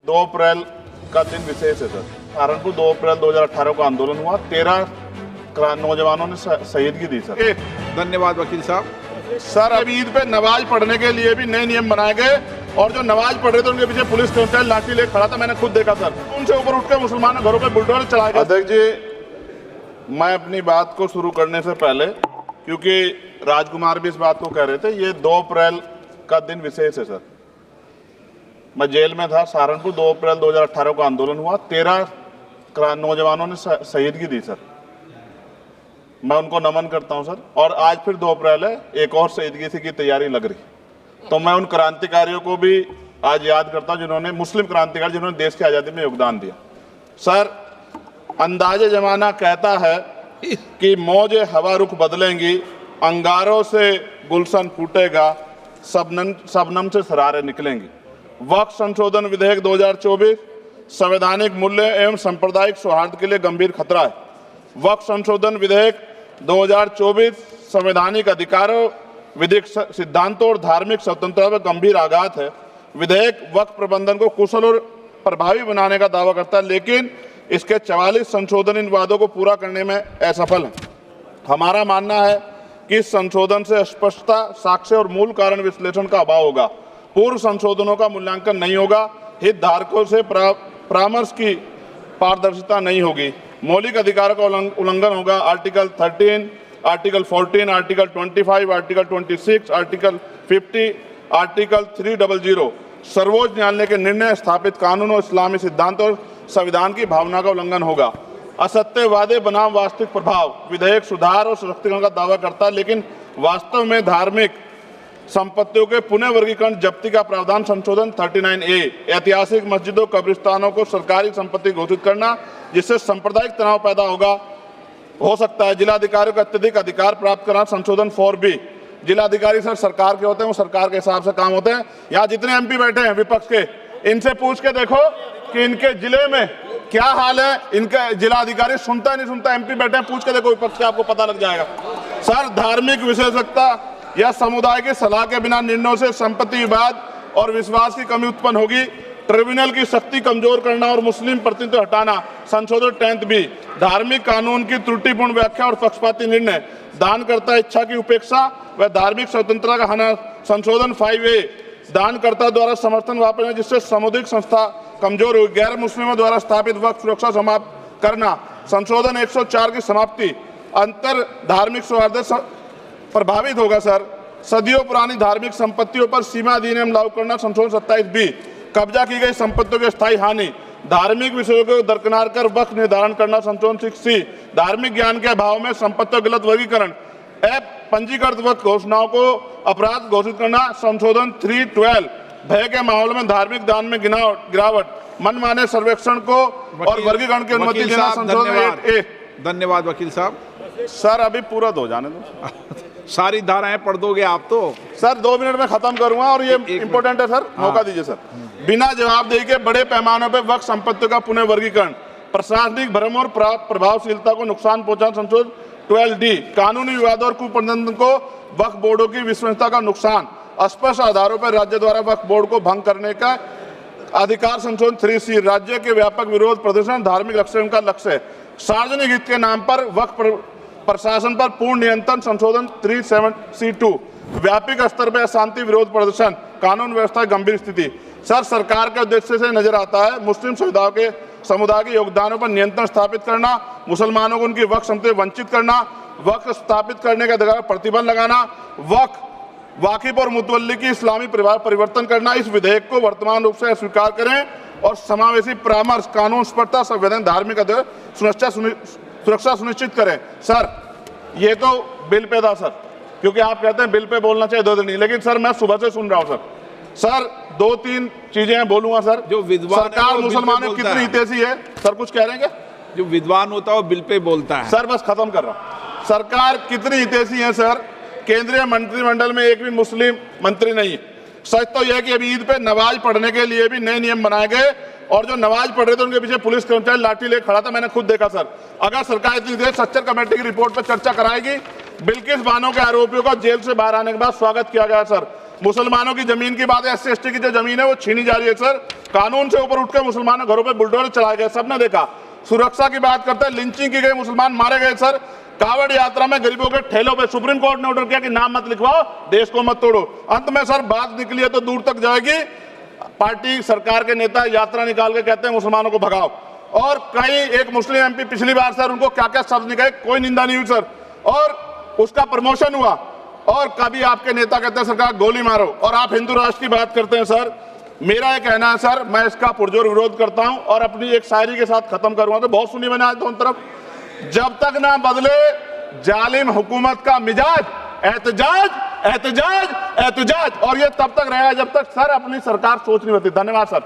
2 अप्रैल का दिन विशेष है सर। सहारनपुर 2 अप्रैल 2018 को आंदोलन हुआ, 13 नौजवानों ने शहीदगी दी सर। धन्यवाद वकील साहब। सर अब ईद पे नमाज पढ़ने के लिए भी नए नियम बनाए गए और जो नमाज पढ़ रहे थे उनके पीछे पुलिस कर्मचारी लाठी लेकर खड़ा था, मैंने खुद देखा सर। उनसे ऊपर उठ कर मुसलमानों घरों पे बुलडोजर चलाए गए। अध्यक्ष जी, मैं अपनी बात को शुरू करने से पहले, क्योंकि राजकुमार भी इस बात को कह रहे थे, ये 2 अप्रैल का दिन विशेष है सर। मैं जेल में था, सहारनपुर 2 अप्रैल 2018 को आंदोलन हुआ, 13 नौजवानों ने शहीदगी दी सर। मैं उनको नमन करता हूं सर। और आज फिर 2 अप्रैल है, एक और शहीदगी की तैयारी लग रही। तो मैं उन क्रांतिकारियों को भी आज याद करता हूं जिन्होंने, मुस्लिम क्रांतिकारी जिन्होंने देश की आज़ादी में योगदान दिया। सर, अंदाजे जमाना कहता है कि मौजे हवा रुख बदलेंगी, अंगारों से गुलशन फूटेगा, शबनम से सरारे निकलेंगी। वक्फ संशोधन विधेयक 2024 संवैधानिक मूल्य एवं सांप्रदायिक सौहार्द के लिए गंभीर खतरा है। वक्फ संशोधन विधेयक 2024 संवैधानिक अधिकारों, विधिक सिद्धांतों और धार्मिक स्वतंत्रता पर गंभीर आघात है। विधेयक वक्फ प्रबंधन को कुशल और प्रभावी बनाने का दावा करता है, लेकिन इसके 44 संशोधन इन वादों को पूरा करने में असफल है। हमारा मानना है कि इस संशोधन से स्पष्टता, साक्ष्य और मूल कारण विश्लेषण का अभाव होगा। पूर्व संशोधनों का मूल्यांकन नहीं होगा, हितधारकों से परामर्श की पारदर्शिता नहीं होगी, मौलिक अधिकारों का उल्लंघन होगा। Article 13, article 14, article 25, article 26, article 50, article 300 सर्वोच्च न्यायालय के निर्णय, स्थापित कानून और इस्लामी सिद्धांत और संविधान की भावना का उल्लंघन होगा। असत्य वादे बनाम वास्तविक प्रभाव, विधेयक सुधार और सशक्तिकरण का दावा करता है, लेकिन वास्तव में धार्मिक संपत्तियों के पुनः वर्गीकरण जब्ती का प्रावधान संशोधन 39A, ऐतिहासिक मस्जिदों, कब्रिस्तानों को सरकारी संपत्ति घोषित करना, जिससे सांप्रदायिक तनाव पैदा हो सकता है। जिलाधिकारियों को अत्यधिक अधिकार प्राप्त करना, संशोधन 4B। जिलाधिकारी सर सरकार के होते हैं, वो सरकार के हिसाब से काम होते हैं। यहाँ जितने MP बैठे हैं विपक्ष के, इनसे पूछ के देखो कि इनके जिले में क्या हाल है। इनका जिलाधिकारी सुनता नहीं सुनता, MP बैठे हैं, पूछ के देखो विपक्ष के, आपको पता लग जाएगा। सर, धार्मिक विशेषज्ञता या समुदाय की सलाह के बिना निर्णयों से संपत्ति विवाद और विश्वास की कमी उत्पन्न होगी। ट्रिब्यूनल की शक्ति कमजोर करना और मुस्लिम प्रतिनिधित्व हटाना, संशोधन 10B। धार्मिक कानून की त्रुटिपूर्ण व्याख्या और पक्षपाती निर्णय, दानकर्ता इच्छा की उपेक्षा व धार्मिक स्वतंत्रता का हनन, संशोधन 5A। दानकर्ता द्वारा समर्थन वापस, जिससे सामुदायिक संस्था कमजोर हुई। गैर मुस्लिमों द्वारा स्थापित वक्फ सुरक्षा समाप्त करना, संशोधन 104 की समाप्ति। अंतर धार्मिक सौहार्द प्रभावित होगा सर। सदियों पुरानी धार्मिक संपत्तियों पर सीमा अधिनियम लागू करना, संशोधन 27B। कब्जा की गई संपत्तियों की स्थायी हानि, धार्मिक विषयों को दरकिनार कर वक्फ निर्धारण करना, संशोधन 6C। धार्मिक ज्ञान के अभाव में संपत्तियों गलत वर्गीकरण, पंजीकृत वक्फ घोषणाओं को अपराध घोषित करना, संशोधन 312। भय के माहौल में धार्मिक दान में गिरावट, मनमाने सर्वेक्षण को और वर्गीकरण की अनुमति देना, संशोधन 8A। धन्यवाद वकील साहब। सर अभी पूरा दो जाने दो। सारी धाराएं पढ़ दोगे आप तो? सर 2 मिनट में खत्म करूंगा और ये इंपॉर्टेंट है सर, मौका दीजिए सर। बिना जवाबदेही के बड़े पैमाने पर वक्फ संपत्तियों का पुनः वर्गीकरण, प्रशासनिक भ्रम और प्रभावशीलता को नुकसान पहुंचाना, संशोधन 12D। कानूनी विवाद और कुप्रबंधन को वक्फ बोर्डों की विश्वसनीयता का नुकसान, अस्पष्ट आधारों पर राज्य द्वारा वक्फ बोर्ड को भंग करने का अधिकार, संशोधन 3C। राज्य के व्यापक विरोध प्रदर्शन धार्मिक लक्ष्य का लक्ष्य, सार्वजनिक हित के नाम पर वक्फ प्रशासन पर पूर्ण नियंत्रण, संशोधन 37C2। व्यापक स्तर पर अशांति विरोध प्रदर्शन, कानून व्यवस्था की गंभीर स्थिति। सर, सरकार के उद्देश्य से नजर आता है मुस्लिम समुदाय के योगदानों पर नियंत्रण स्थापित करना, मुसलमानों को उनकी वक्फ संपत्ति वंचित करना, वक्फ स्थापित करने का अधिकार प्रतिबंध लगाना, वाकिफ और मुतवल्ली की इस्लामी परिवर्तन करना। इस विधेयक को वर्तमान रूप से स्वीकार करें और समावेशी परामर्श, कानून स्पष्टता, संवैधानिक धार्मिक सुरक्षा सुनिश्चित करें। सर, ये तो बिल पे था सर, क्योंकि आप कहते हैं बिल पे बोलना चाहिए 2 दिन नहीं, लेकिन सर मैं सुबह से सुन रहा हूं सर 2-3 चीजें बोलूंगा सर। जो विद्वान सरकार मुसलमानों की कितनी हितैषी है सर, कुछ कह रहे हैं क्या? जो विद्वान होता है वो बिल पे बोलता है। सर बस खत्म कर रहा हूं। सरकार कितनी हितैषी है सर? केंद्रीय मंत्रिमंडल में एक भी मुस्लिम मंत्री नहीं है। सच तो यह है कि अभी ईद पे नमाज पढ़ने के लिए भी नए नियम बनाए गए और जो नमाज पढ़ रहे थे उनके पीछे पुलिस कर्मचारी लाठी लेकर खड़ा था, मैंने खुद देखा सर। अगर सरकार इतनी देर सच्चर कमेटी की रिपोर्ट पर चर्चा कराएगी, बिल्किस बानो के आरोपियों का जेल से बाहर आने के बाद स्वागत किया गया सर। मुसलमानों की जमीन की बात है, SC ST की जो जमीन है वो छीनी जा रही है सर। कानून से ऊपर उठ के मुसलमानों घरों पे बुलडोजर चलाए गए, सबने देखा। सुरक्षा की बात करते हैं, लिंचिंग की गई, मुसलमान मारे गए सर। कावड़ यात्रा में गरीबों के ठेलों पे सुप्रीम कोर्ट ने ऑर्डर किया कि नाम मत लिखवाओ, देश को मत तोड़ो। अंत में सर बात निकली है तो दूर तक जाएगी। पार्टी सरकार के नेता यात्रा निकाल के कहते हैं मुसलमानों को भगाओ, और कई एक मुस्लिम MP पिछली बार सर उनको क्या क्या शब्द निकले, कोई निंदा नहीं हुई सर, और उसका प्रमोशन हुआ। और कभी आपके नेता कहते हैं सरकार गोली मारो, और आप हिंदू राष्ट्र की बात करते हैं सर। मेरा ये कहना है सर, मैं इसका पुरजोर विरोध करता हूं और अपनी एक शायरी के साथ खत्म करूंगा। तो बहुत सुनी मैंने आज दोनों तरफ, जब तक ना बदले जालिम हुकूमत का मिजाज, एहतजाज एहतजाज एहतजाज, और ये तब तक रहेगा जब तक सर अपनी सरकार सोच नहीं होती। धन्यवाद सर।